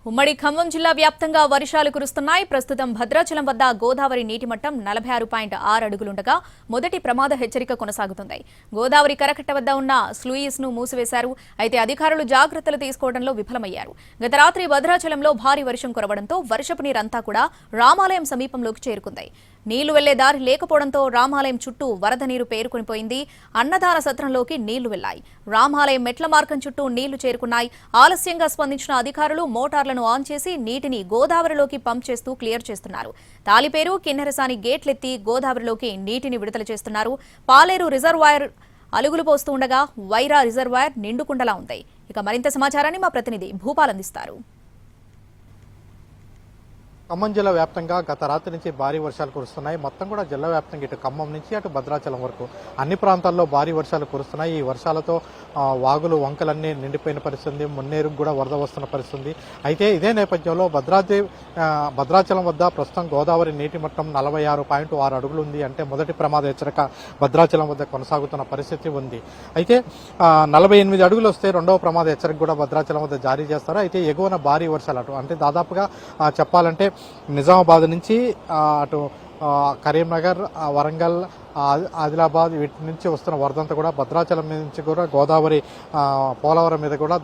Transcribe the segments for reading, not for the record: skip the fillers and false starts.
ఉమ్మడి ఖమ్మం జిల్లా వ్యాప్తంగా వర్షాలు కురుస్తున్నాయి. ప్రస్తుతం భద్రాచలం వద్ద గోదావరి నీటి మట్టం 46.6 అడుగులుండగా మొదటి ప్రమాద హెచ్చరిక కొనసాగుతుంది. గోదావరి కరకట్ట వద్ద ఉన్న స్లూయిస్ ను మూసివేశారు. అయితే అధికారులు జాగ్రత్తలు తీసుకోవడంలో విఫలమయ్యారు. గత రాత్రి భద్రాచలంలో భారీ వర్షం కురవడంతో వర్షపు నీరంతా కూడా రామాలయం సమీపంలోకి చేరుకుంది. నీళ్లు వెళ్లే దారి లేకపోవడంతో రామాలయం చుట్టూ వరద నీరు పేరుకునిపోయింది. అన్నదాన సత్రంలోకి నీళ్లు వెళ్లాయి. రామాలయం మెట్ల మార్గం చుట్టూ నీళ్లు చేరుకున్నాయి. ఆలస్యంగా స్పందించిన అధికారులు మోటార్లను ఆన్ చేసి నీటిని గోదావరిలోకి పంప్ చేస్తూ క్లియర్ చేస్తున్నారు. తాలిపేరు, కిన్నెరసాని గేట్లెత్తి గోదావరిలోకి నీటిని విడుదల చేస్తున్నారు. పాలేరు రిజర్వాయర్ అలుగులు పోస్తూ ఉండగా వైరా రిజర్వాయర్ నిండుకుండలా ఉంది. ఇక మరింత సమాచారాన్ని మా ప్రతినిధి భూపాల్ అందిస్తారు. ఖమ్మం జిల్లా వ్యాప్తంగా గత రాత్రి నుంచి భారీ వర్షాలు కురుస్తున్నాయి. మొత్తం కూడా జిల్లా వ్యాప్తంగా ఇటు ఖమ్మం నుంచి అటు భద్రాచలం వరకు అన్ని ప్రాంతాల్లో భారీ వర్షాలు కురుస్తున్నాయి. ఈ వర్షాలతో వాగులు వంకలన్నీ నిండిపోయిన పరిస్థితి, మున్నేరుకు కూడా వరద వస్తున్న పరిస్థితి. అయితే ఇదే నేపథ్యంలో భద్రాచలం వద్ద ప్రస్తుతం గోదావరి నీటి మట్టం 46.6 అడుగులు ఉంది. అంటే మొదటి ప్రమాద హెచ్చరిక భద్రాచలం వద్ద కొనసాగుతున్న పరిస్థితి ఉంది. అయితే 48 అడుగులు వస్తే రెండవ ప్రమాద హెచ్చరిక కూడా భద్రాచలం వద్ద జారీ చేస్తారు. అయితే ఎగువన భారీ వర్షాలు అంటే దాదాపుగా చెప్పాలంటే నిజామాబాద్ నుంచి అటు కరీంనగర్, వరంగల్, ఆదిలాబాద్ వీటి నుంచి వస్తున్న వరదంతా కూడా భద్రాచలం నుంచి కూడా గోదావరి పోలవరం మీద కూడా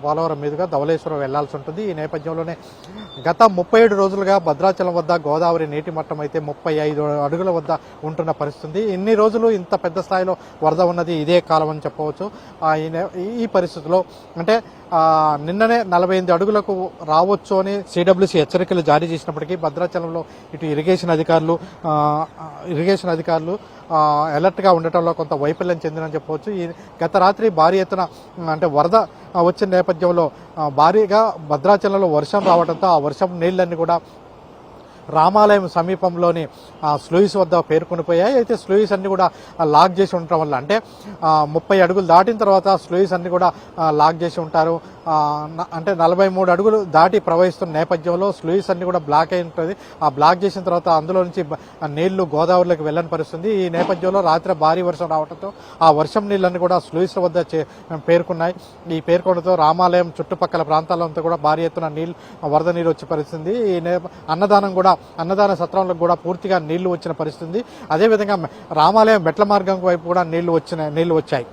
పోలవరం మీదుగా ధవళేశ్వరం వెళ్లాల్సి ఉంటుంది. ఈ నేపథ్యంలోనే గత 37 రోజులుగా భద్రాచలం వద్ద గోదావరి నీటి మట్టం అయితే 35 అడుగుల వద్ద ఉంటున్న పరిస్థితి. ఇన్ని రోజులు ఇంత పెద్ద స్థాయిలో వరద ఉన్నది ఇదే కాలం అని చెప్పవచ్చు. ఈ పరిస్థితిలో అంటే నిన్ననే 48 అడుగులకు రావచ్చు అని సిడబ్ల్యూసీ హెచ్చరికలు జారీ చేసినప్పటికీ భద్రాచలంలో ఇటు ఇరిగేషన్ అధికారులు అలర్ట్ గా ఉండటంలో కొంత వైఫల్యం చెందినని చెప్పవచ్చు. ఈ గత రాత్రి భారీ ఎత్తున అంటే వరద వచ్చిన నేపథ్యంలో భారీగా భద్రాచలంలో వర్షం రావడంతో ఆ వర్షం నీళ్లన్నీ కూడా రామాలయం సమీపంలోని స్లూయిస్ వద్ద పేరుకొనిపోయాయి. అయితే స్లూయిస్ అన్ని కూడా లాక్ చేసి ఉండటం వల్ల అంటే 30 అడుగులు దాటిన తర్వాత స్లూయిస్ అన్ని కూడా లాక్ చేసి ఉంటారు. అంటే 43 అడుగులు దాటి ప్రవహిస్తున్న నేపథ్యంలో స్లూయిస్ అన్ని కూడా బ్లాక్ అయి ఉంటుంది. ఆ బ్లాక్ చేసిన తర్వాత అందులో నుంచి నీళ్లు గోదావరిలోకి వెళ్ళని పరిస్థితుంది. ఈ నేపథ్యంలో రాత్రి భారీ వర్షం రావడంతో ఆ వర్షం నీళ్ళన్ని కూడా స్లూయిస్ వద్ద పేరుకున్నాయి. ఈ పేర్కొనడంతో రామాలయం చుట్టుపక్కల ప్రాంతాలంతా కూడా భారీ ఎత్తున వరద నీరు వచ్చే పరిస్థితుంది. ఈ అన్నదాన సత్రంలో కూడా పూర్తిగా నీళ్లు వచ్చిన పరిస్థితి. అదేవిధంగా రామాలయం మెట్ల మార్గం వైపు కూడా నీళ్లు వచ్చాయి.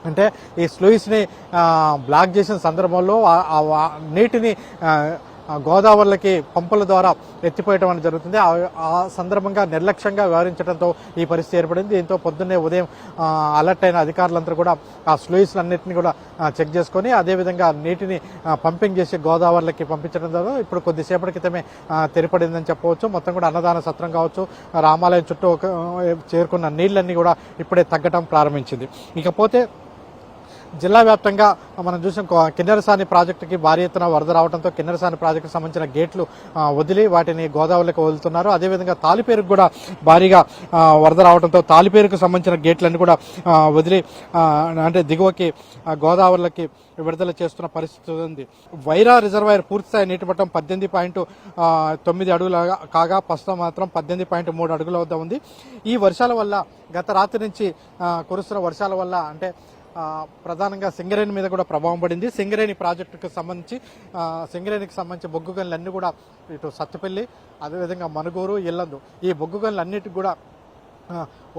అంటే ఈ స్లూయిస్ ని బ్లాక్ చేసిన సందర్భంలో నీటిని గోదావరిలోకి పంపుల ద్వారా ఎత్తిపోయటం అనేది జరుగుతుంది. ఆ సందర్భంగా నిర్లక్ష్యంగా వ్యవహరించడంతో ఈ పరిస్థితి ఏర్పడింది. దీంతో పొద్దున్నే ఉదయం అలర్ట్ అయిన అధికారులందరూ కూడా ఆ స్లూయిస్లన్నింటినీ కూడా చెక్ చేసుకుని అదేవిధంగా నీటిని పంపింగ్ చేసి గోదావరిలోకి పంపించడం ద్వారా ఇప్పుడు కొద్దిసేపటి క్రితమే తెరపడిందని చెప్పవచ్చు. మొత్తం కూడా అన్నదాన సత్రం కావచ్చు, రామాలయం చుట్టూ చేరుకున్న నీళ్లన్నీ కూడా ఇప్పుడే తగ్గటం ప్రారంభించింది. ఇకపోతే జిల్లా వ్యాప్తంగా మనం చూసాం కిన్నెరసాని ప్రాజెక్టుకి భారీ ఎత్తున వరద రావడంతో కిన్నెరసాని ప్రాజెక్టుకు సంబంధించిన గేట్లు వదిలి వాటిని గోదావరిలోకి వదులుతున్నారు. అదేవిధంగా తాలిపేరుకు కూడా భారీగా వరద రావడంతో తాలిపేరుకు సంబంధించిన గేట్లన్నీ కూడా వదిలి అంటే దిగువకి గోదావరిలోకి విడుదల చేస్తున్న పరిస్థితి ఉంది. వైరా రిజర్వాయర్ పూర్తిస్థాయి నీటి మట్టం 18.9 అడుగులు కాగా ప్రస్తుతం మాత్రం 18.3 అడుగుల వద్ద ఉంది. ఈ వర్షాల వల్ల గత రాత్రి నుంచి కురుస్తున్న వర్షాల వల్ల అంటే ప్రధానంగా సింగరేణి మీద కూడా ప్రభావం పడింది. సింగరేణికి సంబంధించి బొగ్గు గనులన్నీ కూడా ఇటు సత్తుపల్లి, అదేవిధంగా మనుగూరు, ఇల్లందు ఈ బొగ్గు గనులన్నిటికి కూడా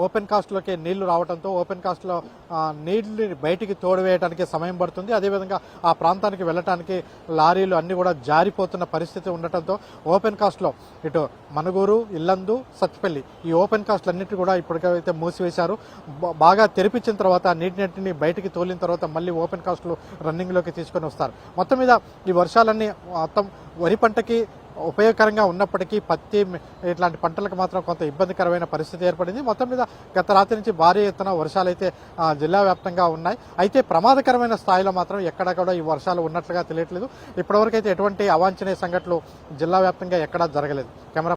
ఓపెన్ కాస్ట్లోకి నీళ్లు రావడంతో ఓపెన్ కాస్ట్లో నీళ్లు బయటికి తోడివేయడానికి సమయం పడుతుంది. అదేవిధంగా ఆ ప్రాంతానికి వెళ్ళటానికి లారీలు అన్ని కూడా జారిపోతున్న పరిస్థితి ఉండటంతో ఓపెన్ కాస్ట్లో ఇటు మనుగూరు, ఇల్లందు, సత్తుపల్లి ఈ ఓపెన్ కాస్ట్లు అన్నిటి కూడా ఇప్పటికైతే మూసివేశారు. బాగా తెరిపించిన తర్వాత నీటిని బయటికి తోలిన తర్వాత మళ్ళీ ఓపెన్ కాస్ట్లు రన్నింగ్లోకి తీసుకొని వస్తారు. మొత్తం మీద ఈ వర్షాలన్నీ మొత్తం వరి పంటకి ఉపయోగకరంగా ఉన్నప్పటికీ పత్తి ఇట్లాంటి పంటలకు మాత్రం కొంత ఇబ్బందికరమైన పరిస్థితి ఏర్పడింది. మొత్తం మీద గత రాత్రి నుంచి భారీ ఎత్తున వర్షాలు అయితే జిల్లా వ్యాప్తంగా ఉన్నాయి. అయితే ప్రమాదకరమైన స్థాయిలో మాత్రం ఎక్కడా కూడా ఈ వర్షాలు ఉన్నట్లుగా తెలియట్లేదు. ఇప్పటివరకు అయితే ఎటువంటి అవాంఛనీయ సంఘటనలు జిల్లా వ్యాప్తంగా ఎక్కడా జరగలేదు. కెమెరా